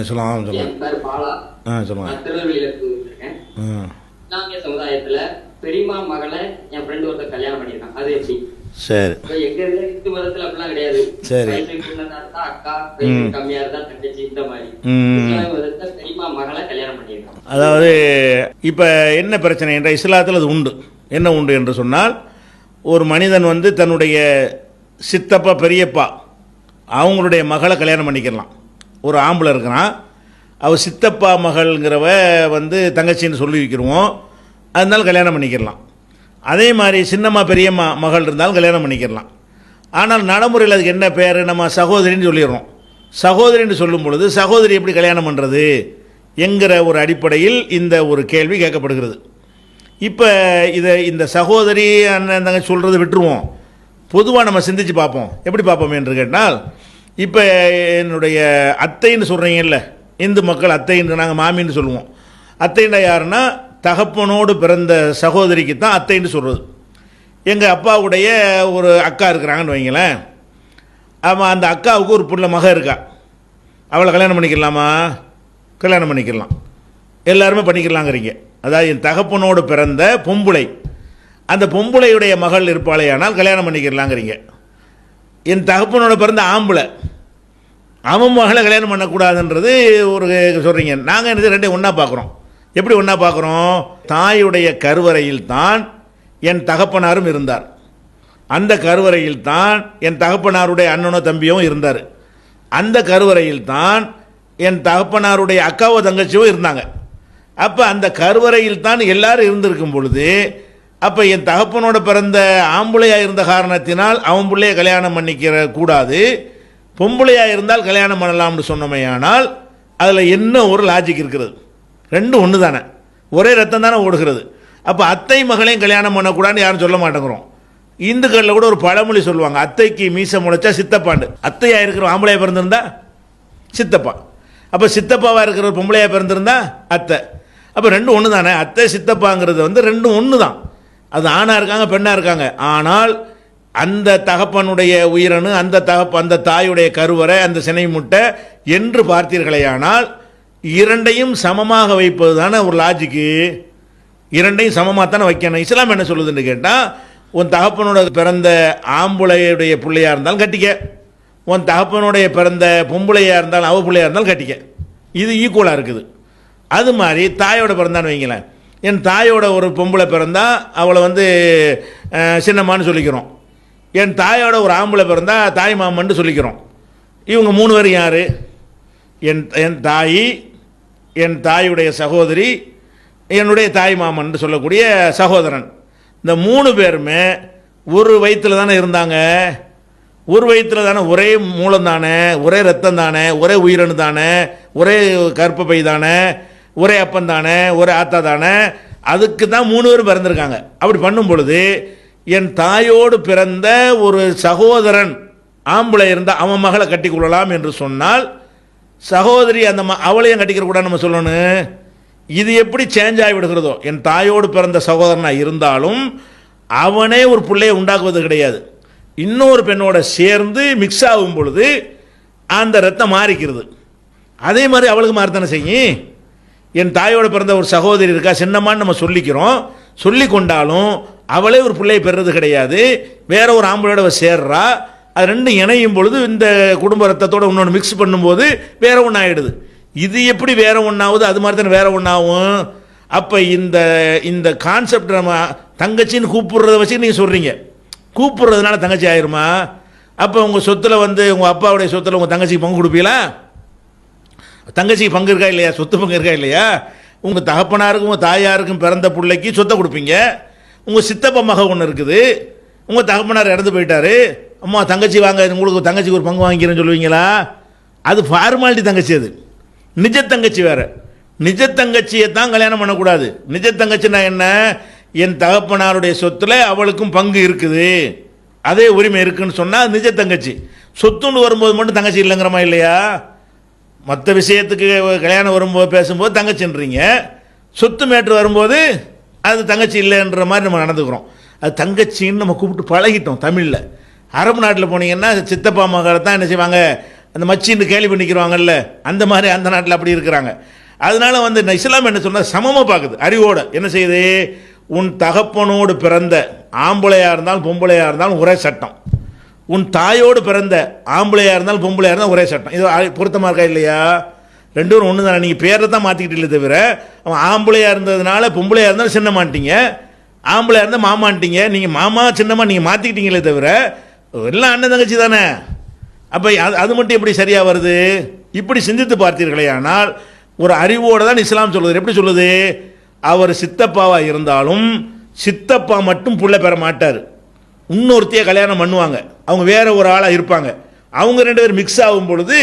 சொல்லலாம் என் சொல்லலாம். பேர் பாலா. சொல்லுங்க. நான் திருநெல்வேலியில இருக்கேன். இஸ்லாமிய சமுதாயத்துல பெரியமா மகளை என் ஃப்ரெண்ட் ஒருத்தர் கல்யாணம் பண்ணிருக்கான். அது எப்படி? சரி எங்க இந்து மதத்துல அப்படிலாம் கிடையாது. சரி. அக்கா கம்மியா இருந்தா தங்கச்சி இந்த மாதிரி. இஸ்லாமிய மதத்துல பெரியமா மகளை கல்யாணம் பண்ணிருக்கான். அதாவது இப்போ என்ன பிரச்சனை என்ற இஸ்லாத்தில் அது உண்டு. என்ன உண்டு என்று சொன்னால், ஒரு மனிதன் வந்து தன்னுடைய சித்தப்பா பெரியப்பா அவங்களுடைய மகளை கல்யாணம் பண்ணிக்கலாம். ஒரு ஆம்பளை இருக்கிறான், அவள் சித்தப்பா மகள்ங்கிறவ வந்து தங்கச்சின்னு சொல்லி வைக்கிறோம், அதனால கல்யாணம் பண்ணிக்கலாம். அதே மாதிரி சின்னம்மா பெரியம்மா மகள் இருந்தாலும் கல்யாணம் பண்ணிக்கலாம். ஆனால் நடைமுறையில் அதுக்கு என்ன பேர், நம்ம சகோதரின்னு சொல்லிடுறோம். சகோதரின்னு சொல்லும் பொழுது சகோதரி எப்படி கல்யாணம் பண்ணுறது என்கிற ஒரு அடிப்படையில் இந்த ஒரு கேள்வி கேட்கப்படுகிறது. இப்போ இந்த சகோதரி அண்ணன் தங்கச்சி சொல்கிறது விட்டுருவோம். பொதுவாக நம்ம சிந்திச்சு பார்ப்போம். எப்படி பார்ப்போம் என்று கேட்டால், இப்போ என்னுடைய அத்தைன்னு சொல்கிறீங்கல்ல, இந்து மக்கள் அத்தைன்னு, நாங்கள் மாமின்னு சொல்லுவோம். அத்தைன்னா யாருன்னா தகப்பனோடு பிறந்த சகோதரிக்கு தான் அத்தைன்னு சொல்கிறது. எங்கள் அப்பாவுடைய ஒரு அக்கா இருக்கிறாங்கன்னு வைங்களேன், ஆமாம், அந்த அக்காவுக்கு ஒரு புள்ள மக இருக்கா, அவளை கல்யாணம் பண்ணிக்கலாமா? கல்யாணம் பண்ணிக்கலாம், எல்லாருமே பண்ணிக்கலாங்கிறீங்க. அதாவது என் தகப்பனோடு பிறந்த பொம்புளை, அந்த பொம்புளையுடைய மகள் இருப்பாளேயானால் கல்யாணம் பண்ணிக்கலாங்கிறீங்க. என் தகப்பனோட பிறந்த ஆம்பளை, அவன் மகளை கல்யாணம் பண்ணக்கூடாதுன்றது ஒரு சொல்கிறீங்க. நாங்கள் என்ன ரெண்டையும் ஒன்றா பார்க்குறோம். எப்படி ஒன்றா பார்க்குறோம்? தாயுடைய கருவறையில் தான் என் தகப்பனாரும் இருந்தார், அந்த கருவறையில் தான் என் தகப்பனாருடைய அண்ணனோ தம்பியோ இருந்தார், அந்த கருவறையில் தான் என் தகப்பனாருடைய அக்காவோ தங்கச்சியோ இருந்தாங்க. அப்போ அந்த கருவறையில் தான் எல்லாரும் இருந்திருக்கும் பொழுது, அப்போ என் தகப்பனோட பிறந்த ஆம்பளையாக இருந்த காரணத்தினால் அவன் பிள்ளைய கல்யாணம் பண்ணிக்கிற கூடாது, பொம்பளையாக இருந்தால் கல்யாணம் பண்ணலாம்னு சொன்னமையானால் அதில் என்ன ஒரு லாஜிக் இருக்கிறது? ரெண்டும் ஒன்று தானே, ஒரே ரத்தம் தானே ஓடுகிறது. அப்போ அத்தை மகளையும் கல்யாணம் பண்ணக்கூடாதுன்னு யாரும் சொல்ல மாட்டேங்கிறோம். இந்துக்களில் கூட ஒரு பழமொழி சொல்லுவாங்க, அத்தைக்கு மீசை முளைச்சா சித்தப்பாண்டு. அத்தையாக இருக்கிற ஆம்பளையாக பிறந்திருந்தா சித்தப்பா, அப்போ சித்தப்பாவாக இருக்கிற பொம்பளையாக பிறந்திருந்தா அத்தை. அப்போ ரெண்டும் ஒன்று தானே. அத்தை சித்தப்பாங்கிறது வந்து ரெண்டும் ஒன்று தான். அது ஆணாக இருக்காங்க பெண்ணாக இருக்காங்க. ஆனால் அந்த தகப்பனுடைய உயிரணு, அந்த தாயுடைய கருவறை, அந்த சினை முட்டை என்று பார்த்தீர்களேயானால் இரண்டையும் சமமாக வைப்பது தானே ஒரு லாஜிக்கு. இரண்டையும் சமமாக தானே வைக்கணும். இஸ்லாம் என்ன சொல்லுதுன்னு கேட்டால், உன் தகப்பனோட பிறந்த ஆம்புளையுடைய பிள்ளையாக இருந்தாலும் கட்டிக்க, உன் தகப்பனுடைய பிறந்த பொம்பளையாக இருந்தாலும் அவ பிள்ளையாக இருந்தாலும் கட்டிக்க, இது ஈக்குவலாக இருக்குது. அது மாதிரி தாயோட பிறந்தான்னு வைங்களேன், என் தாயோட ஒரு பொம்பளை பிறந்தா அவளை வந்து சின்னம்மான்னு சொல்லிக்கிறோம், என் தாயோட ஒரு ஆம்பளை பிறந்தா தாய் மாமன்னு சொல்லிக்கிறோம். இவங்க மூணு பேரும் யார்? என் தாய், என் தாயுடைய சகோதரி, என்னுடைய தாய் மாமன் சொல்லக்கூடிய சகோதரன். இந்த மூணு பேருமே ஒரு வயிற்றில் தானே இருந்தாங்க, ஒரு வயிற்றில் தானே, ஒரே மூலம் தானே, ஒரே ரத்தம் தானே, ஒரே உயிரணு தானே, ஒரே கர்ப்பப்பை தானே, ஒரே அப்பன் தானே, ஒரே ஆத்தா தானே. அதுக்கு தான் மூணு பேரும் பிறந்திருக்காங்க. அப்படி பண்ணும் பொழுது என் தாயோடு பிறந்த ஒரு சகோதரன் ஆம்பளை இருந்தால் அவன் மகளை கட்டி கொள்ளலாம் என்று சொன்னால், சகோதரி அந்த அவளையும் கட்டிக்கிற கூட நம்ம சொல்லணும். இது எப்படி சேஞ்ச் ஆகி விடுகிறதோ, என் தாயோடு பிறந்த சகோதரனாக இருந்தாலும் அவனே ஒரு பிள்ளையை உண்டாக்குவது கிடையாது, இன்னொரு பெண்ணோட சேர்ந்து மிக்ஸ் ஆகும் பொழுது அந்த ரத்தம் மாறிக்கிறது. அதே மாதிரி அவளுக்கு மாறத்தானே செய்யும். என் தாயோட பிறந்த ஒரு சகோதரி இருக்கா, சின்னம்மான்னு நம்ம சொல்லிக்கிறோம், சொல்லி கொண்டாலும் அவளே ஒரு பிள்ளையை பெறுறது கிடையாது, வேற ஒரு ஆம்பளையோட சேர்றா. அது ரெண்டும் இணையும் பொழுது இந்த குடும்ப ரத்தத்தோட இன்னொன்று மிக்ஸ் பண்ணும்போது வேற ஒன்று ஆகிடுது. இது எப்படி வேற ஒன்றாகுது? அது மாதிரி தானே வேற ஒன்றாகும். அப்போ இந்த கான்செப்ட் நம்ம தங்கச்சின்னு கூப்பிடுறத வச்சு நீங்கள் சொல்கிறீங்க, கூப்பிடுறதுனால தங்கச்சி ஆயிருமா? அப்போ உங்கள் சொத்தில் வந்து உங்கள் அப்பாவுடைய சொத்தில் உங்கள் தங்கச்சிக்கு பங்கு கொடுப்பீங்களா? தங்கச்சிக்கு பங்கு இருக்கா இல்லையா? சொத்து பங்கு இருக்கா இல்லையா? உங்கள் தகப்பனாருக்கும் உங்கள் தாயாருக்கும் பிறந்த பிள்ளைக்கு சொத்தை கொடுப்பீங்க. உங்கள் சித்தப்பா மக ஒன்று இருக்குது, உங்கள் தகப்பனார் இறந்து போயிட்டாரு, அம்மா தங்கச்சி வாங்க, உங்களுக்கு தங்கச்சிக்கு ஒரு பங்கு வாங்கிக்கிறேன்னு சொல்லுவீங்களா? அது ஃபார்மாலிட்டி தங்கச்சி, அது நிஜ தங்கச்சி வேறு. நிஜ தங்கச்சியை தான் கல்யாணம் பண்ணக்கூடாது. நிஜ தங்கச்சின்னா என்ன? என் தகப்பனாருடைய சொத்தில் அவளுக்கும் பங்கு இருக்குது, அதே உரிமை இருக்குன்னு சொன்னால் நிஜ தங்கச்சி. சொத்துன்னு வரும்போது மட்டும் தங்கச்சி இல்லைங்கிறமா இல்லையா? மற்ற விஷயத்துக்கு கல்யாணம் வரும்போது பேசும்போது தங்கச்சின்றீங்க, சொத்து மேட்ரு வரும்போது அது தங்கச்சி இல்லைன்ற மாதிரி நம்ம நடந்துக்கிறோம். அது தங்கச்சின்னு நம்ம கூப்பிட்டு பழகிட்டோம் தமிழில். அரபு நாட்டில் போனீங்கன்னா சித்தப்பா மகளை தான் என்ன செய்வாங்க, அந்த மச்சின்னு கேலி பண்ணிக்கிறாங்கல்ல, அந்த மாதிரி அந்த நாட்டில் அப்படி இருக்கிறாங்க. அதனால வந்து இஸ்லாம் என்ன சொன்னால் சமமாக பார்க்குது, அறிவோட என்ன செய்யுது, உன் தகப்பனோடு பிறந்த ஆம்பளையாக இருந்தாலும் பொம்பளையாக இருந்தாலும் ஒரே சட்டம், உன் தாயோடு பிறந்த ஆம்பளையாக இருந்தாலும் பொம்பளையாக இருந்தாலும் ஒரே சட்டம். இது பொருத்தமாக இருக்கா இல்லையா? ரெண்டு பேரும் ஒன்று தானே. நீங்கள் பேரை தான் மாற்றிக்கிட்டீங்களே தவிர, அவன் ஆம்பளையாக இருந்ததுனால பொம்பளையாக இருந்தாலும் சின்ன மாட்டிங்க, ஆம்பளையாக இருந்தால் மாமான்ட்டீங்க, நீங்கள் மாமா சின்னம்மா நீங்கள் மாற்றிக்கிட்டீங்களே தவிர எல்லாம் அண்ணன் தங்கச்சி தானே. அப்போ அது மட்டும் எப்படி சரியாக வருது? இப்படி சிந்தித்து பார்த்தீர்களே ஆனால் ஒரு அறிவோடு தான் இஸ்லாம் சொல்லுது. எப்படி சொல்லுது? அவர் சித்தப்பாவாக இருந்தாலும் சித்தப்பா மட்டும் புள்ள பெற மாட்டார், இன்னொருத்தைய கல்யாணம் பண்ணுவாங்க, அவங்க வேற ஒரு ஆளாக இருப்பாங்க, அவங்க ரெண்டு பேரும் மிக்ஸ் ஆகும் பொழுது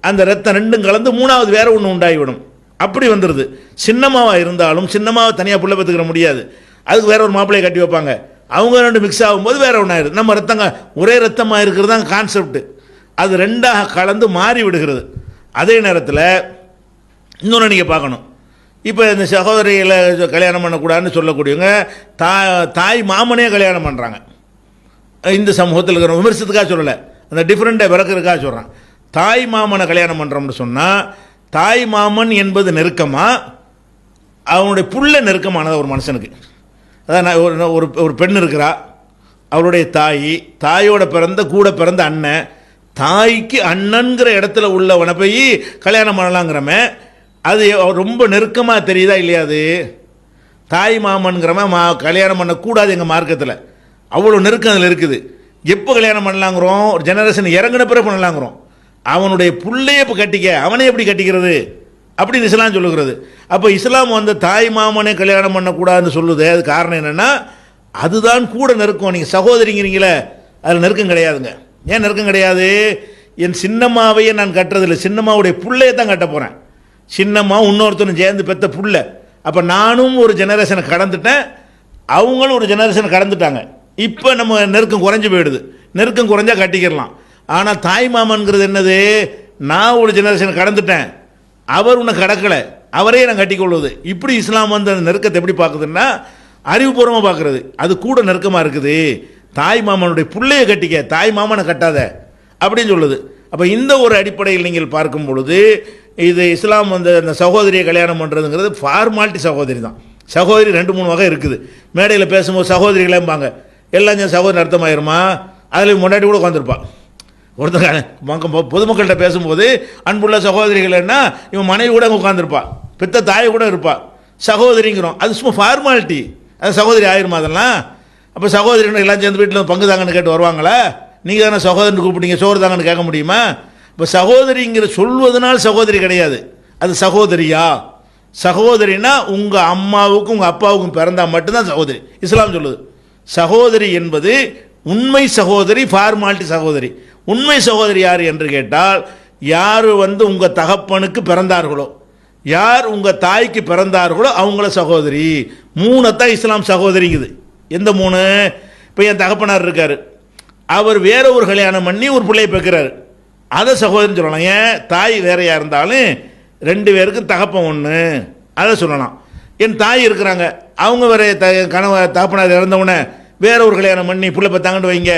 அந்த ரத்தம் ரெண்டும் கலந்து மூணாவது வேற ஒன்று உண்டாகிவிடும். அப்படி வந்துடுது. சின்னம்மாவாக இருந்தாலும் சின்னம்மாவை தனியாக புள்ள பெற்றுக்கிற முடியாது, அதுக்கு வேற ஒரு மாப்பிள்ளையை கட்டி வைப்பாங்க, அவங்க ரெண்டு மிக்ஸ் ஆகும்போது வேற ஒன்றாயிருது. நம்ம ரத்தங்க ஒரே ரத்தமாக இருக்கிறது தான் கான்செப்ட், அது ரெண்டாக கலந்து மாறி விடுகிறது. அதே நேரத்தில் இன்னொன்று நீங்கள் பார்க்கணும். இப்போ இந்த சகோதரிகளை கல்யாணம் பண்ணக்கூடாதுன்னு சொல்லக்கூடியவங்க தாய் மாமனே கல்யாணம் பண்ணுறாங்க. இந்த சமூகத்தில் இருக்கிற விமர்சனத்துக்காக சொல்லலை, அந்த டிஃப்ரெண்ட்டை விளக்குறதுக்காக சொல்கிறான். தாய் மாமனை கல்யாணம் பண்ணுறோம்னு சொன்னால் தாய் மாமன் என்பது நெருக்கமாக அவனுடைய புள்ள நெருக்கமானது ஒரு மனுஷனுக்கு. அதான் ஒரு பெண் இருக்கிறா, அவருடைய தாயோட பிறந்த கூட பிறந்த அண்ணன், தாய்க்கு அண்ணன்கிற இடத்துல உள்ளவனை போய் கல்யாணம் பண்ணலாங்கிறமே அது ரொம்ப நெருக்கமாக தெரியுதா இல்லையா? அது தாய் மாமன்கிறவன் கல்யாணம் பண்ணக்கூடாது எங்கள் மார்க்கத்தில், அவ்வளோ நெருக்கம் அதில் இருக்குது. எப்போ கல்யாணம் பண்ணலாங்கிறோம்? ஒரு ஜெனரேஷன் இறங்கின பிறகு பண்ணலாங்கிறோம். அவனுடைய புள்ளையை இப்போ கட்டிக்க, அவனே எப்படி கட்டிக்கிறது அப்படின்னு இஸ்லாம் சொல்லுகிறது. அப்போ இஸ்லாம் வந்து தாய் மாமனே கல்யாணம் பண்ணக்கூடாதுன்னு சொல்லுது. அது காரணம் என்னென்னா அதுதான் கூட நெருக்கம். நீங்கள் சகோதரிங்கிறீங்களே, அதில் நெருக்கம் கிடையாதுங்க. ஏன் நெருக்கம் கிடையாது? என் சின்னம்மாவையே நான் கட்டுறதில்லை, சின்னம்மாவுடைய புள்ளையை தான் கட்ட போகிறேன். சின்னம்மா இன்னொருத்தனும் சேர்ந்து பெற்ற புள்ள. அப்போ நானும் ஒரு ஜெனரேஷனை கடந்துட்டேன், அவங்களும் ஒரு ஜெனரேஷனை கடந்துட்டாங்க. இப்போ நம்ம நெருக்கம் குறைஞ்சி போயிடுது. நெருக்கம் குறைஞ்சா கட்டிக்கிடலாம். ஆனால் தாய் மாமன்கிறது என்னது? நான் ஒரு ஜெனரேஷனை கடந்துட்டேன், அவர் உன்னை கடக்கலை, அவரே நான் கட்டிக்கொள்வது. இப்படி இஸ்லாம் வந்து அந்த நெருக்கத்தை எப்படி பார்க்குதுன்னா அறிவுபூர்வமாக பார்க்குறது. அது கூட நெருக்கமாக இருக்குது. தாய் மாமனுடைய பிள்ளையை கட்டிக்க, தாய் மாமனை கட்டாத அப்படின்னு சொல்லுது. அப்போ இந்த ஒரு அடிப்படையில் நீங்கள் பார்க்கும் பொழுது இது இஸ்லாம் வந்து அந்த சகோதரியை கல்யாணம் பண்ணுறதுங்கிறது ஃபார்மாலிட்டி. சகோதரி தான். சகோதரி 2-3 வகை இருக்குது. மேடையில் பேசும்போது சகோதரிகளேம்பாங்க, எல்லாம் என் சகோதரி அர்த்தமாயிருமா? அதில் முன்னாடி கூட உட்காந்துருப்பான் ஒருத்தர். பொதுமக்கள்கிட்ட பேசும்போது அன்புள்ள சகோதரிகள்னா இவன் மனைவி கூட அங்கே உட்காந்துருப்பா, பெத்த தாயை கூட இருப்பா, சகோதரிங்கிறோம். அது சும்மா ஃபார்மாலிட்டி. அது சகோதரி ஆயிருமா அதெல்லாம்? அப்போ சகோதரிகள் எல்லாம் சேர்ந்து வீட்டில் பங்கு தாங்கன்னு கேட்டு வருவாங்களா? நீங்கள் தானே சகோதரன் கூப்பிட்டீங்க, சோறு தாங்கன்னு கேட்க முடியுமா? இப்போ சகோதரிங்கிற சொல்வதனால் சகோதரி கிடையாது, அது சகோதரியா? சகோதரினா உங்கள் அம்மாவுக்கும் உங்கள் அப்பாவுக்கும் பிறந்தால் மட்டும்தான் சகோதரி. இஸ்லாம் சொல்லுது சகோதரி என்பது உண்மை சகோதரி, ஃபார்மாலிட்டி சகோதரி. உண்மை சகோதரி யார் என்று கேட்டால், யார் வந்து உங்கள் தகப்பனுக்கு பிறந்தார்களோ, யார் உங்கள் தாய்க்கு பிறந்தார்களோ அவங்கள சகோதரி. 3 இஸ்லாம் சகோதரிங்குது. எந்த 3? இப்போ என் தகப்பனார் இருக்கார், அவர் வேற ஒரு கல்யாணம் பண்ணி ஒரு பிள்ளையை பெற்கிறார், அதை சகோதரின்னு சொல்லலாம். ஏன்? தாய் வேறையாக இருந்தாலும் 2 பேருக்கும் தகப்பன் ஒன்று, அதை சொல்லலாம். என் தாய் இருக்கிறாங்க, அவங்க வேற தகப்பனார் இறந்தவுடனே வேற ஒரு கல்யாணம் பண்ணி பிள்ளை பெற்றாங்கன்னு வைங்க,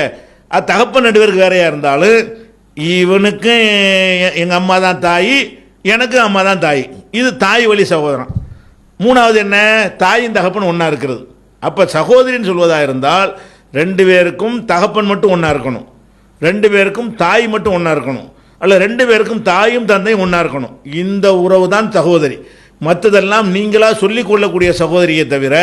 அது தகப்பன் 2 பேருக்கு வேறையாக இருந்தாலும் இவனுக்கு எங்கள் அம்மா தான் தாய், எனக்கு அம்மா தான் தாய். இது தாய் வழி சகோதரன். 3வது என்ன? தாயும் தகப்பன் ஒன்றா இருக்கிறது. அப்போ சகோதரின்னு சொல்வதாக இருந்தால் 2 பேருக்கும் தகப்பன் மட்டும் ஒன்றா இருக்கணும், 2 பேருக்கும் தாய் மட்டும் ஒன்றா இருக்கணும், அல்ல 2 பேருக்கும் தாயும் தந்தையும் ஒன்றா இருக்கணும். இந்த உறவு தான் சகோதரி. மற்றதெல்லாம் நீங்களாக சொல்லிக் கொள்ளக்கூடிய சகோதரியை தவிர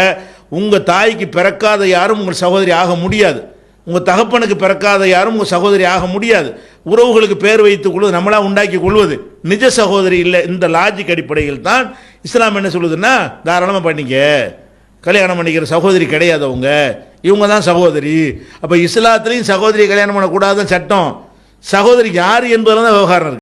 உங்கள் தாய்க்கு பிறக்காத யாரும் உங்கள் சகோதரி ஆக முடியாது, உங்கள் தகப்பனுக்கு பிறக்காத யாரும் உங்கள் சகோதரி ஆக முடியாது. உறவுகளுக்கு பேர் வைத்துக் கொள்வது, நம்மளாக உண்டாக்கி கொள்வது நிஜ சகோதரி இல்லை. இந்த லாஜிக் அடிப்படையில் தான் இஸ்லாம் என்ன சொல்லுதுன்னா, தாராளமாக பண்ணிக்க, கல்யாணம் பண்ணிக்கிற சகோதரி கிடையாது அவங்க, இவங்க தான் சகோதரி. அப்போ இஸ்லாத்துலேயும் சகோதரி கல்யாணம் பண்ணக்கூடாதுன்னு சட்டம். சகோதரி யார் என்பதில் தான் விவகாரம் இருக்குது.